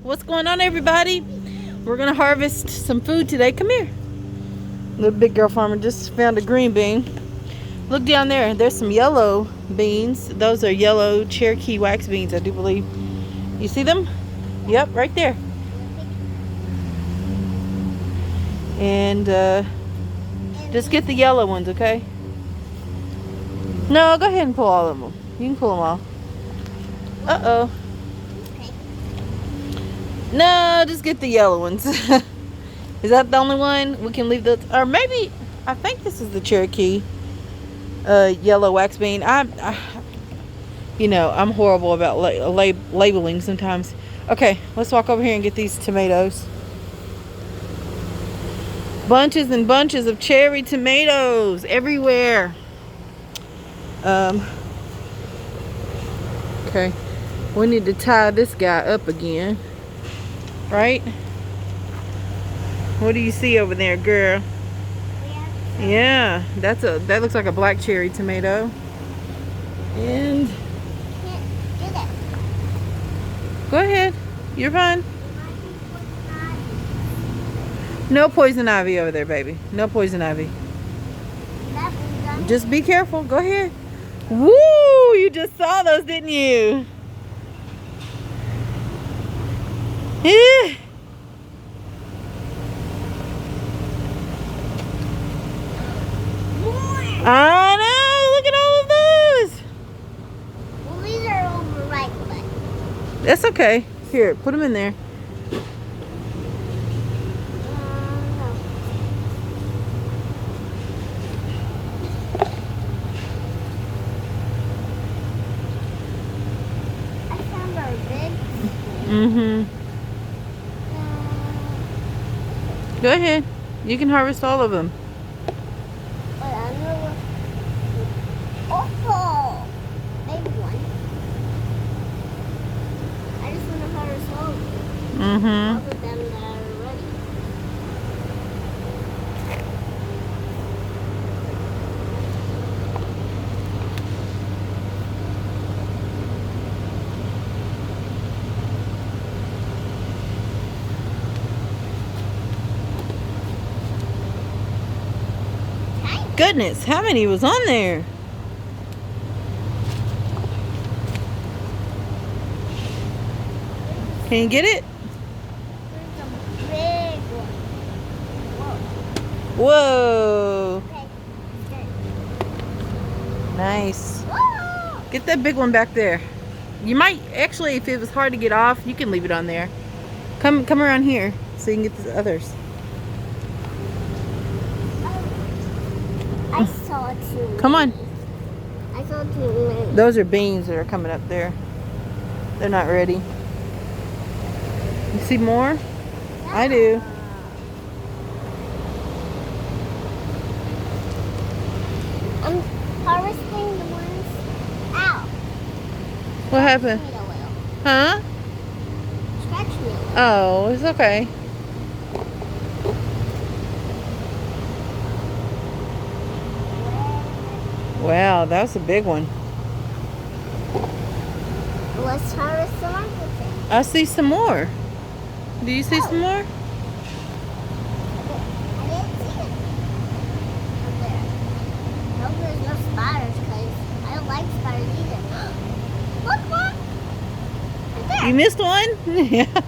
What's going on, everybody? We're gonna harvest some food today. Come here. The big girl farmer just found a green bean. Look down there. There's some yellow beans. Those are yellow Cherokee wax beans, I do believe. You see them? Yep, right there. And just get the yellow ones, okay? No, go ahead and pull all of them. You can pull them all. Uh-oh. No, just get the yellow ones. Is that the only one? We can leave the... Or maybe... I think this is the Cherokee yellow wax bean. You know, I'm horrible about labeling sometimes. Okay, let's walk over here and get these tomatoes. Bunches and bunches of cherry tomatoes everywhere. Okay, we need to tie this guy up again, right? What do you see over there, girl? Yeah, that looks like a black cherry tomato. And go ahead, you're fine. No poison ivy over there, baby. No poison ivy. Just be careful. Go ahead. Woo! You just saw those, didn't you? Yeah. I know. Look at all of those. Well, these are overripe, but that's okay. Here, put them in there. Mm-hmm. Go ahead. You can harvest all of them. Oh, big one. I just want to harvest all of them. Mm-hmm. All of them that are ready. Goodness, how many was on there? Can you get it? There's a big one. Whoa. Okay. Nice. Whoa! Get that big one back there. You might, actually, if it was hard to get off, you can leave it on there. Come around here so you can get the others. I saw two. Come on. I saw two. Those are beans that are coming up there. They're not ready. You see more? I do. I'm harvesting the ones out. What happened? Scratch me a little. Huh? Scratch me a little. Oh, it's okay. Wow, that was a big one. Let's harvest some other things. I see some more. Do you see some more? I didn't see it up there. I hope there's no spiders because I don't like spiders either. Look, Mom! Right there. You missed one? Yeah.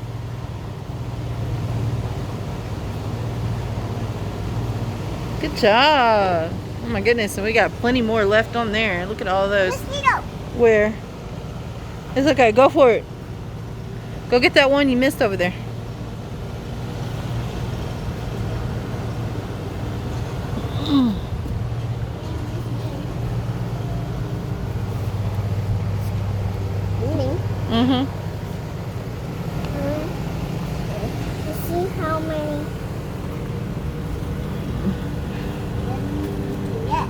Good job. Oh my goodness, and we got plenty more left on there. Look at all those. Mosquito! Where? It's okay, go for it. Go get that one you missed over there. Eating. Mm-hmm. Let's see how many. Yeah.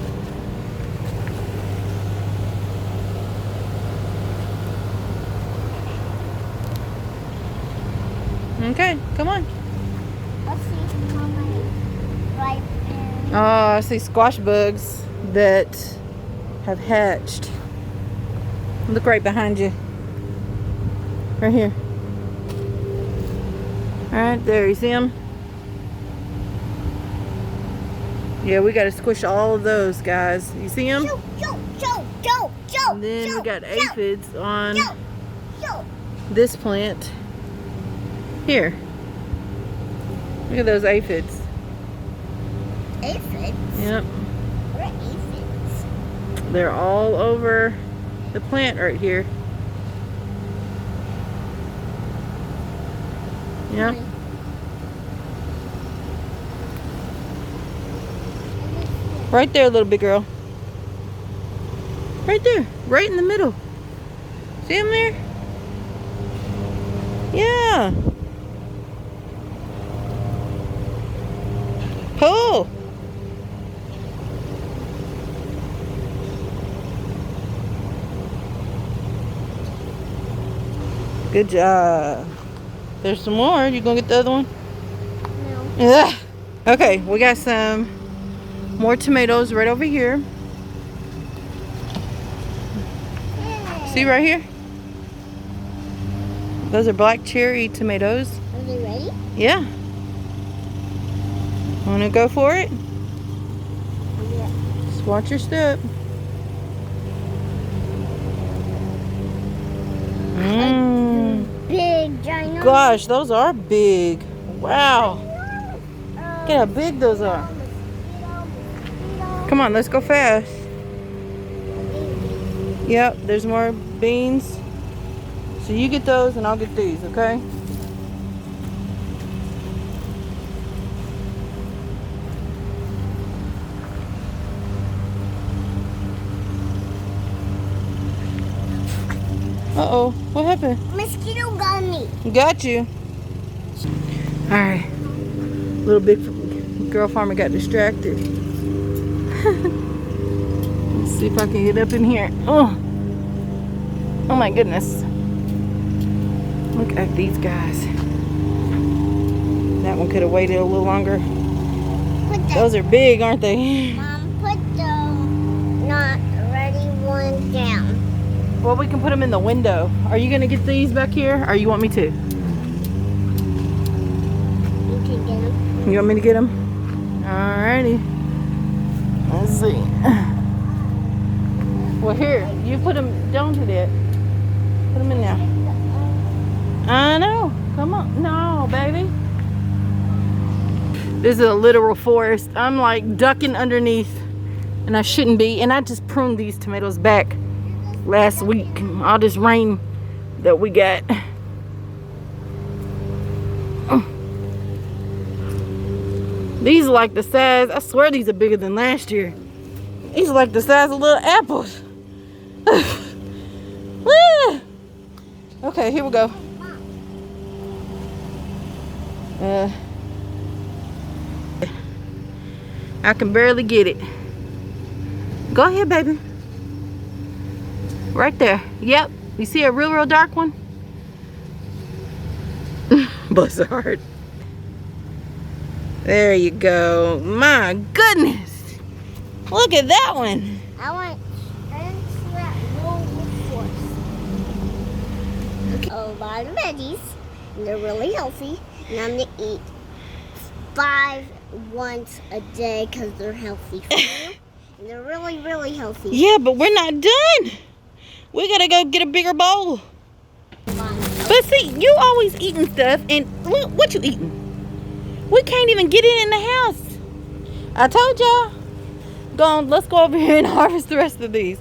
Okay, come on. Let's see how many ripe and Oh, I see squash bugs that have hatched. Look right behind you. Right here. Right there, you see them? Yeah, we got to squish all of those, guys. You see them? And then we got aphids on this plant. Here. Look at those aphids. Aphids? Yep. What are aphids? They're all over the plant right here. Yep. Right there, little big girl. Right there. Right in the middle. See him there? Yeah. Pull. Good job. There's some more. You gonna get the other one? No. Yeah. Okay, we got some more tomatoes right over here. See right here? Those are black cherry tomatoes. Are they ready? Yeah. Wanna go for it? Yeah. Just watch your step. Big, giant. Gosh, those are big. Wow. Look at how big those are. Come on, let's go fast. Yep, there's more beans. So you get those and I'll get these, okay? Uh-oh, what happened? Mosquito got me. Got you. All right. Little big girl farmer got distracted. Let's see if I can get up in here. Oh my goodness. Look at these guys. That one could have waited a little longer. Those are big, aren't they? Mom, put the not ready one down. Well, we can put them in the window. Are you going to get these back here, or you want me to? You can get them. You want me to get them? Alrighty. Let's see. Well, here, you put them, don't do that. Put them in there. I know. Come on. No, baby. This is a literal forest. I'm like ducking underneath, and I shouldn't be. And I just pruned these tomatoes back last week. All this rain that we got. These are like the size, I swear these are bigger than last year. These are like the size of little apples. Okay, here we go. I can barely get it. Go ahead, baby. Right there. Yep. You see a real dark one? Bless her heart. There you go. My goodness. Look at that one. I want that roll force. A lot of veggies. And they're really healthy. And I'm going to eat 5 once a day because they're healthy for you. And they're really healthy. Yeah, but we're not done. We gotta go get a bigger bowl. But see, you always eating stuff, and what you eating? We can't even get it in the house. I told y'all. Go on, let's go over here and harvest the rest of these.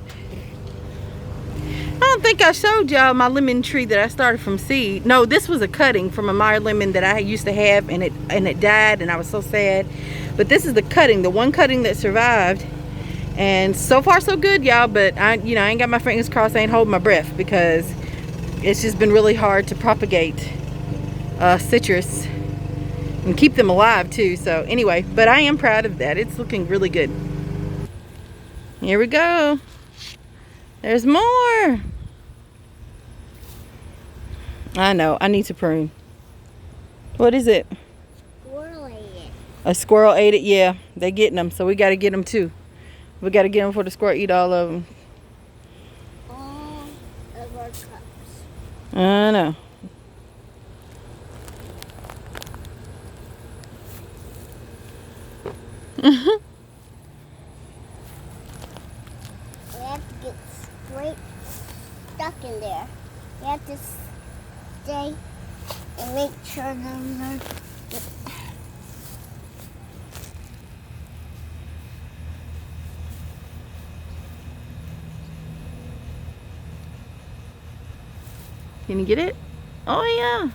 I don't think I showed y'all my lemon tree that I started from seed. No, this was a cutting from a Meyer lemon that I used to have, and it died, and I was so sad. But this is the cutting, the one cutting that survived. And so far so good, y'all, but I ain't got my fingers crossed. I ain't holding my breath because it's just been really hard to propagate citrus and keep them alive too. So anyway, but I am proud of that. It's looking really good. Here we go. There's more. I know, I need to prune. What is it? Squirrel ate it. A squirrel ate it? Yeah, they're getting them, so we got to get them too. We got to get them before the squirrel eat all of them. All of our cups. I know. Mhm. We have to get straight stuck in there. We have to stay and make sure those are. Can you get it? Oh yeah.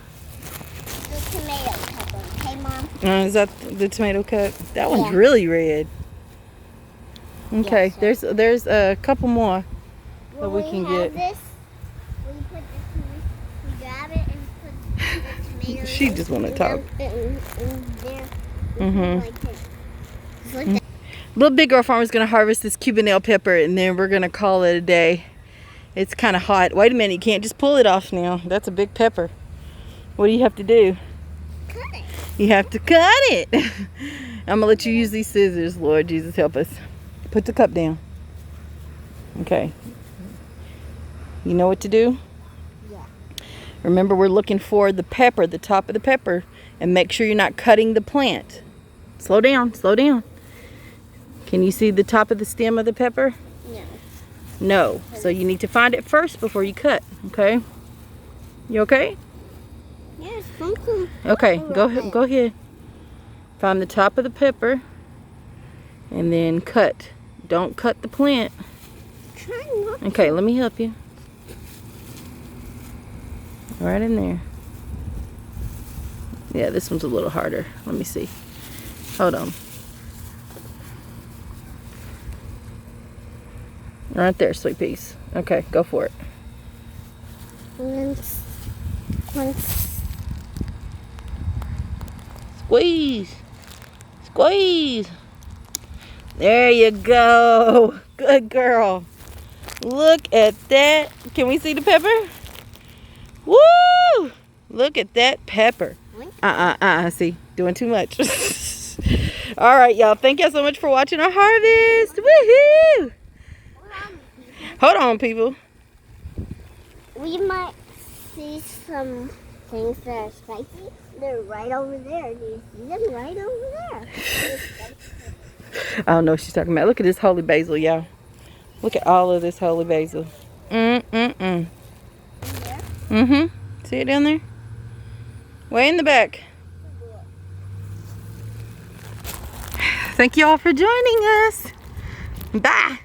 The tomato pepper, okay, Mom? Is that the tomato cut? That one's Yeah. really red. Okay, Yes, there's a couple more that When we can have get. this, we put the we grab it and put the tomatoes. She just want to talk. In there. Mhm. Like this. Just like Mm. that. Little Big Girl Farmer's gonna harvest this Cubanelle pepper, and then we're gonna call it a day. It's kind of hot. Wait a minute, you can't just pull it off now. That's a big pepper. What do you have to do? Cut it. You have to cut it. I'm gonna let you use these scissors. Lord Jesus, help us. Put the cup down. Okay. You know what to do? Yeah. Remember, we're looking for the pepper, the top of the pepper, and make sure you're not cutting the plant. Slow down, slow down. Can you see the top of the stem of the pepper? No. No. So you need to find it first before you cut, okay? You okay? Yes, something. Okay, go ahead. Find the top of the pepper and then cut. Don't cut the plant. Try not. Okay, let me help you. Right in there. Yeah, this one's a little harder. Let me see. Hold on. Right there, sweet peas. Okay, go for it. And then Squeeze. Squeeze. There you go. Good girl. Look at that. Can we see the pepper? Woo! Look at that pepper. See, doing too much. All right, y'all. Thank y'all so much for watching our harvest. Woohoo! Hold on, people. we might see some things that are spicy. They're right over there. Do you see them right over there? I don't know what she's talking about. Look at this holy basil, y'all. Look at all of this holy basil. There? See it down there? Way in the back. Thank you all for joining us. Bye.